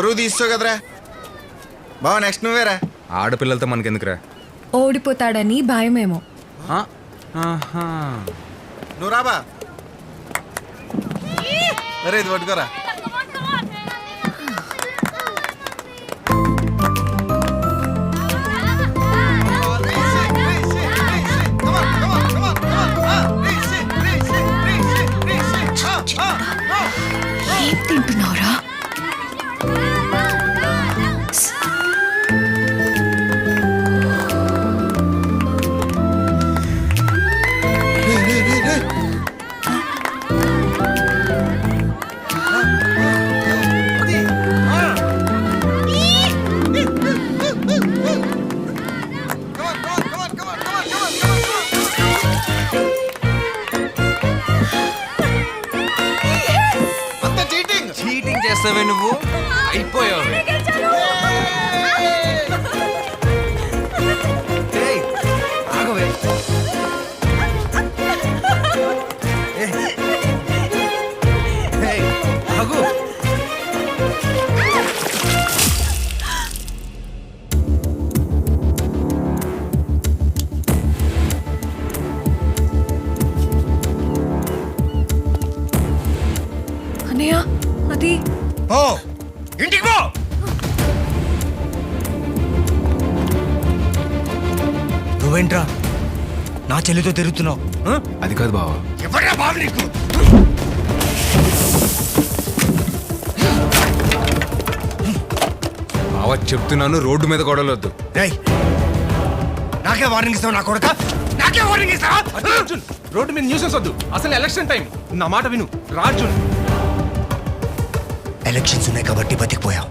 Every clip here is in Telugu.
పరువు తీస్తావు కదరా బావ. నెక్స్ట్ నువ్వేరా. ఆడపిల్లలతో మనకెందుకురా? ఓడిపోతాడని భయమేమో. నువ్వు రాబా. అరే ఇది పట్టుకోరా. ఏం తింటున్నావురా? చీటింగ్ చేస్తావే నువ్వు, అయిపోయావు. ఆగవే. ఆగు. అన్నయ్య అది ఓ ఇంటికి పో. నువ్వేంట్రా నా చెల్లితో తిరుగుతున్నావు? అది కాదు బావా. ఎవరా బాబు నీకు? బావా చెప్తున్నాను, రోడ్డు మీద గొడవలొద్దు. రేయ్, నాకే వార్నింగ్ ఇస్తావు నా కొడుక? నాకే వార్నింగ్ ఇస్తావా? అర్జున్, రోడ్డు మీద న్యూసెన్స్ వద్దు. అసలు ఎలక్షన్ టైం. నా మాట విను రాజున్. ఎలక్షన్స్ ఉన్నాయి కాబట్టి బతికిపోయావు.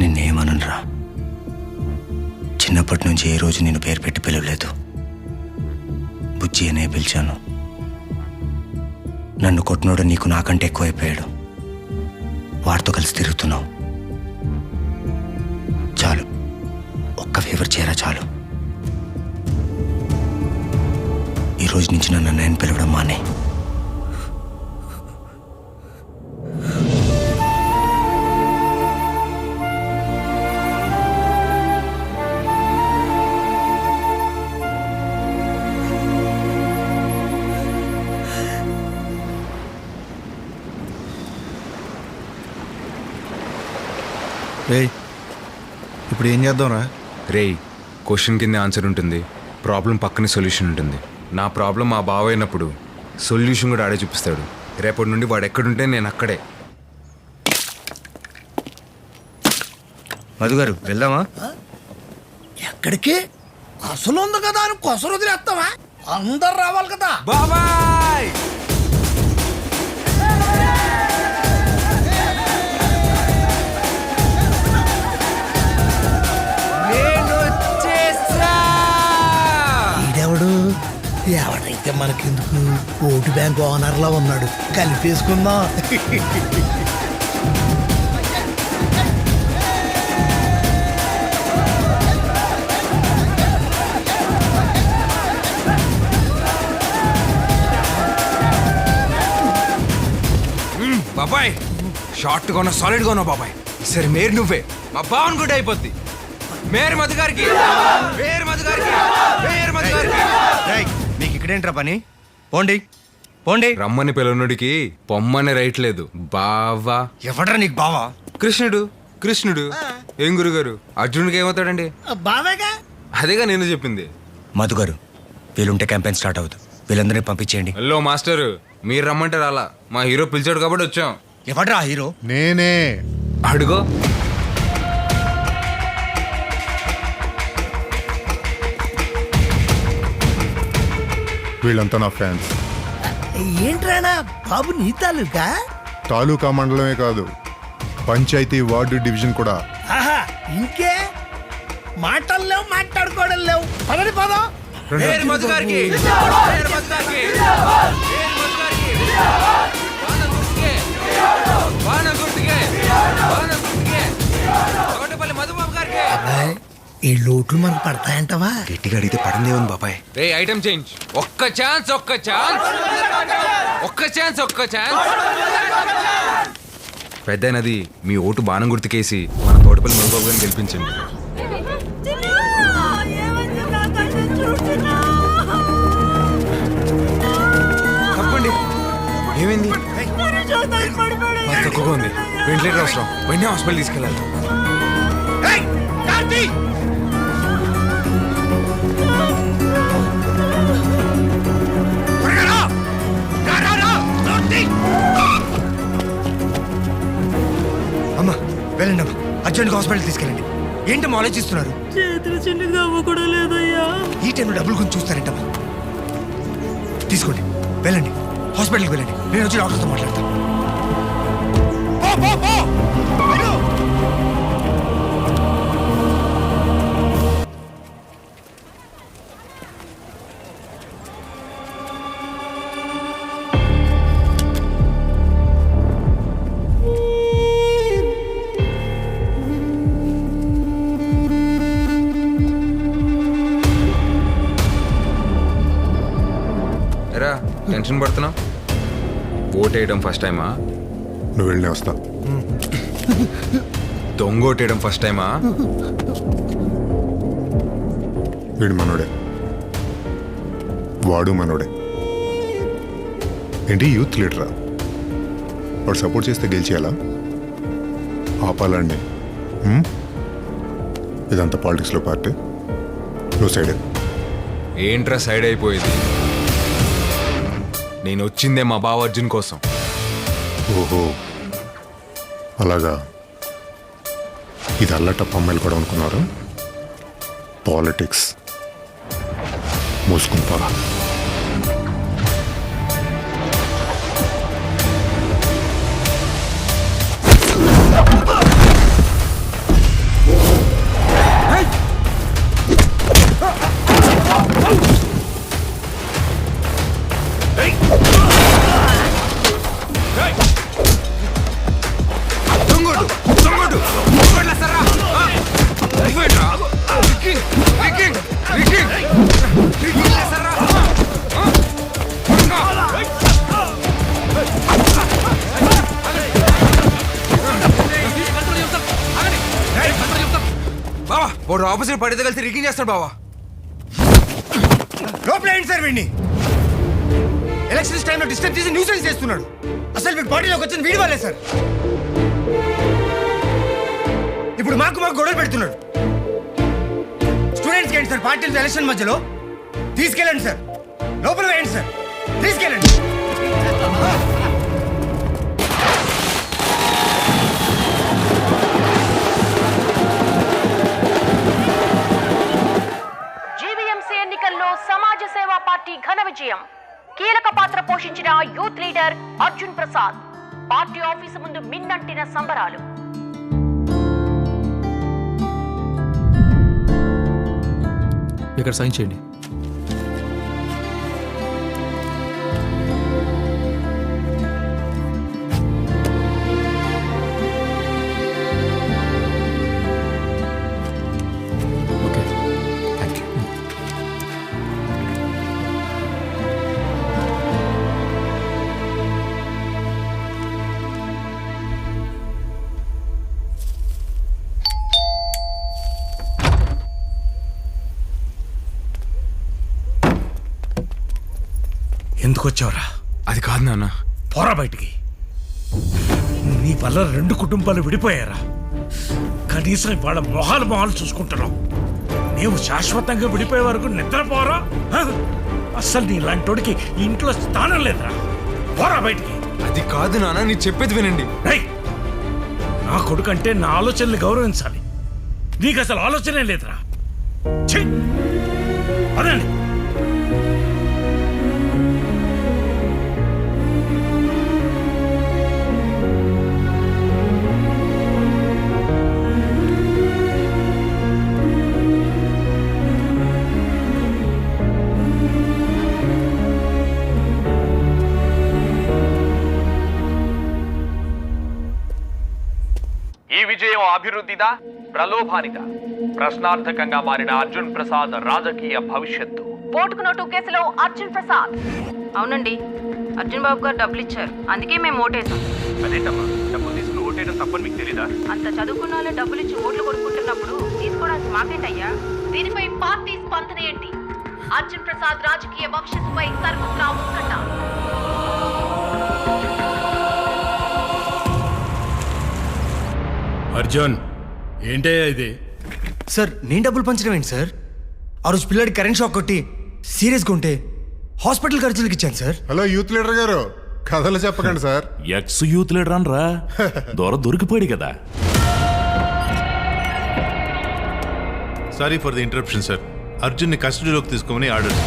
నిన్నేమనరా, చిన్నప్పటి నుంచి ఏ రోజు నిన్ను పేరు పెట్టి పిలవలేదు. బుజ్జి అనే పిలిచాను. నన్ను కొట్టినోడు నీకు నాకంటే ఎక్కువైపోయాడు. వాడితో కలిసి తిరుగుతున్నావు. చాలు, ఒక్క ఫేవర్ చేయరా చాలు. ఈ రోజు నుంచి నన్ను నేను పిలవడం మానే. రేయ్ ఇప్పుడు ఏం చేద్దాంరా? రేయ్, క్వశ్చన్ కింద ఆన్సర్ ఉంటుంది, ప్రాబ్లం పక్కనే సొల్యూషన్ ఉంటుంది. నా ప్రాబ్లం మా బావ అయినప్పుడు సొల్యూషన్ కూడా ఆడే చూపిస్తాడు. రేపటి నుండి వాడు ఎక్కడుంటే నేను అక్కడే. మధు గారు వెళ్దామా? ఎక్కడికి? అసలు ఉంది కదా అని కొసరు వదిలేస్తావా? అందరు రావాలి కదా. బాబాయ్ ఈడెవడు? ఎవడైతే మనకెందుకు, ఓటు బ్యాంక్ ఓనర్ లా ఉన్నాడు. కలిపేసుకుందాం. బాబాయ్, షార్ట్ గా ఉన్నా సాలిడ్ గా ఉన్నావు బాబాయ్. సరే మేరు నువ్వే, మా బావన్ కూడా అయిపోద్ది. మేరు మధు గారికి, మేరు మధు గారికి, మేరు మధు గారికి. రేయ్, మీకు ఇక్కడేంట్రా పని? పోండి పోండి. రమ్మని పిల్లనుడికి పొమ్మని రైట్ లేదు బావా. ఎవడ్రా నీకు బావా? కృష్ణుడు. కృష్ణుడు ఏం గురుగారు, అర్జునుడికి ఏమవుతాడండి? బావేగా. అదేగా నేను చెప్పింది. మధు గారు, వీలుంటే క్యాంపెయిన్ స్టార్ట్ అవుతుంది. వీళ్ళందరినీ పంపించేయండి. హలో మాస్టర్, మీరు రమ్మంటే రాలా, మా హీరో పిలిచాడు కాబట్టి వచ్చాం. ఎవడ్రా హీరో? నేనే. అడుగో. వీళ్ళంతా నా ఫ్యాన్స్. ఏంట్రానా బాబు, నీ తాలూకా? తాలూకా మండలమే కాదు, పంచాయతీ వార్డు డివిజన్ కూడా. ఆహా, ఇంకే మాటలు లేవు, మాట్లాడుకోవడం లేవు. పదని పదం. మేరు మధు గారికి, మేరు మధు గారికి, మేరు మధు గారికి. బాణం గుర్తుకే బాణం గుర్తుకే బాణం గుర్తుకే తోటపల్లి మధుబాబు గారికి. అబ్బాయి ఈ లోట్లు మనకు పడతాయంటవా? గట్టిగా అడిగితే పడిందే ఉంది బాబాయ్. రే ఐటమ్ చేంజ్. ఒక్క ఛాన్స్ ఒక్క ఛాన్స్ ఒక్క ఛాన్స్ ఒక్క ఛాన్స్. పెద్దనది మీ ఓటు బాణం గుర్తుకేసి మన తోటపల్లి మధుబాబు గారిని గెలిపించండి. తప్పండి. ఏమైంది? మాకు తక్కువగా ఉంది. వెంటిలేటర్ అవసరం. వెంటనే హాస్పిటల్ తీసుకెళ్ళాలి. అమ్మా వెళ్ళండి అమ్మా, అర్జెంట్గా హాస్పిటల్ తీసుకెళ్ళండి. ఏంటమ్మా ఆలోచిస్తున్నారు? చేతులు చిన్నగా అవ్వ కూడా లేదయ్యా. ఈ టైంలో డబ్బులు గురించి చూస్తారేంటమ్మా? తీసుకోండి, వెళ్ళండి, హాస్పిటల్కి వెళ్ళండి. నేను వచ్చి డాక్టర్తో మాట్లాడతాను. పో, పో, పో. వెళ్ళు. ఎరా టెన్షన్ పడుతున్నావు? ఓటేయడం ఫస్ట్ టైమా? నువ్వు వెళ్ళి వస్తా. దొంగ ఓటేయడం ఫస్ట్ టైమా? వీడు మనోడే, వాడు మనోడే. ఏంటి యూత్ లీడరా? వాడు సపోర్ట్ చేస్తే గెలిచేయాలా? ఆపాలండి. ఇదంతా పాలిటిక్స్లో పార్టీ. నువ్వు సైడ్. ఏంట్రా సైడ్ అయిపోయేది? నేను వచ్చిందే మా బావ అర్జున్ కోసం. ఓహో అలాగా. ఇది అల్లటప్ప అమ్మాయిలు కూడా అనుకున్నారు. పాలిటిక్స్ మూసుకుని పోరా. బావా వాడు ఆపోజిట్ పడితే కలిసి రికింగ్ చేస్తాడు బావా. లోపలేండి సార్ వీడిని. ఎలక్షన్స్ టైంలో డిస్టర్బ్ చేసి న్యూసెన్స్ చేస్తున్నాడు. అసలు వీడి పార్టీలోకి వచ్చిన వీడి వాళ్ళే సార్. ఇప్పుడు మాకు గొడవలు పెడుతున్నాడు. స్టూడెంట్స్కి ఏంటి సార్ పార్టీలతో ఎలక్షన్ మధ్యలో? తీసుకెళ్ళండి సార్, లోపల వేయండి సార్, తీసుకెళ్ళండి. జీవీఎంసీ ఎన్నికల్లో సమాజ సేవా పార్టీ ఘన విజయం. కీలక పాత్ర పోషించిన youth leader Arjun Prasad. Party office ముందు మిన్నంటిన సంబరాలు. ఇక్కడ సైన్ చేయండి. Okay thank you. ఎందుకు వచ్చావురా? అది కాదు నాన్న. పోరా బయటికి. నీ వల్ల 2 కుటుంబాలు విడిపోయారా? కనీసం వాళ్ళ మొహాలు చూసుకుంటున్నాం. నీవు శాశ్వతంగా విడిపోయే వరకు నిద్రపోరా? అసలు నీ లాంటోడికి ఇంట్లో స్థానం లేదురా. పోరా బయటికి. అది కాదు నాన్న, నీ చెప్పేది వినండి. నా కొడుకంటే నా ఆలోచనలు గౌరవించాలి. నీకు అసలు ఆలోచనే లేదురా. ఛీ! అదండి. విజయం అభివృద్ధిదా, ప్రలోభానిదా? ప్రశ్నార్థకంగా మారిన అర్జున్ ప్రసాద్ రాజకీయ భవిష్యత్తు. ఓటుకు నోటు కేసులో అర్జున్ ప్రసాద్. అవునండి, అర్జున్ బాబు గారు డబ్బులు ఇచ్చారు, అందుకే మేము ఓటేసాం. అదేంటమ్మా, డబ్బులు తీసుకుని ఓటేయడం తప్పని మీకు తెలీదా? అంత చదువుకున్న వాళ్ళు డబ్బులు ఇచ్చి ఓట్లు కొనుక్కుంటున్నప్పుడు తీసుకోవడానికి మాకేంటయ్యా? దీనిపై పార్టీ స్పందన ఏంటి? అర్జున్ ప్రసాద్ రాజకీయ భవిష్యత్తుపై సర్వత్రా ఉత్కంఠ. అర్జున్ ఏంటయ్యా ఇది? సార్ నేను డబ్బులు పంచడం ఏంటి సార్? ఆ రోజు పిల్లాడి కరెంట్ షాక్ కొట్టి సీరియస్గా ఉంటే హాస్పిటల్ ఖర్చులకు ఇచ్చాను సార్. హలో యూత్ లీడర్ గారు, కథలు చెప్పకండి సార్. ఎక్స్ యూత్ లీడర్ అనరా, దొరికిపోయాడు కదా. Sorry for the interruption sir. అర్జున్ని కస్టడీలోకి తీసుకోమని ఆర్డర్.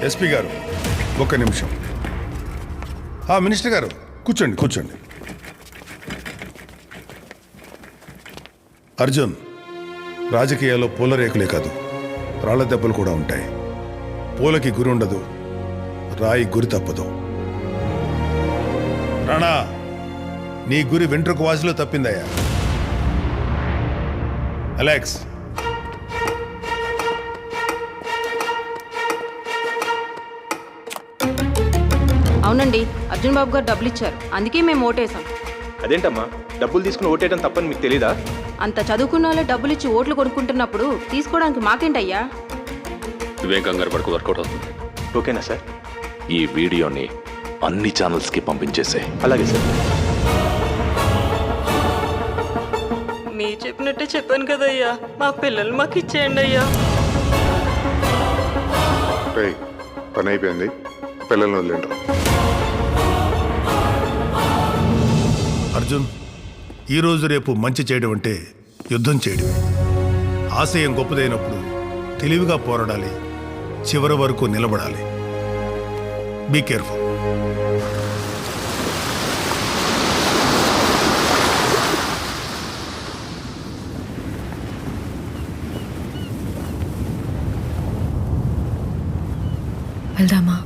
ఎస్పీ గారు ఒక్క నిమిషం. మినిస్టర్ గారు కూర్చోండి కూర్చోండి. అర్జున్, రాజకీయాల్లో పూల రేకులే కాదు, రాళ్ల దెబ్బలు కూడా ఉంటాయి. పూలకి గురి ఉండదు, రాయి గురి తప్పదు. రాణా, నీ గురి వెంట్రుక వాసిలో తప్పిందయ్యా. అలెక్స్, అవునండి, అర్జున్ బాబు గారు డబ్బులు ఇచ్చారు, అందుకే మేము ఓటేసాం. అదేంటమ్మా, డబ్బులు తీసుకుని ఓటేయడం తప్పని మీకు తెలీదా? అంత చదువుకున్న వాళ్ళు డబ్బులు ఇచ్చి ఓట్లు కొనుక్కుంటున్నప్పుడు తీసుకోవడానికి మాకేంటయ్యా? నువ్వేం కంగారు పడుకు, వర్కౌట్ అవుతుంది. ఓకేనా సార్? ఈ వీడియోని అన్ని ఛానల్స్కి పంపించేసే. అలాగే సార్. మీరు చెప్పినట్టే చెప్పాను కదయ్యా, మా పిల్లలు మాకు ఇచ్చేయండి అయ్యా. పని అయిపోయింది, పిల్లల్ని వదిలేండి. అర్జున్, ఈరోజు రేపు మంచి చేయడం అంటే యుద్ధం చేయడమే. ఆశయం గొప్పదైనప్పుడు తెలివిగా పోరాడాలి, చివరి వరకు నిలబడాలి. Be careful. వెళ్దామా?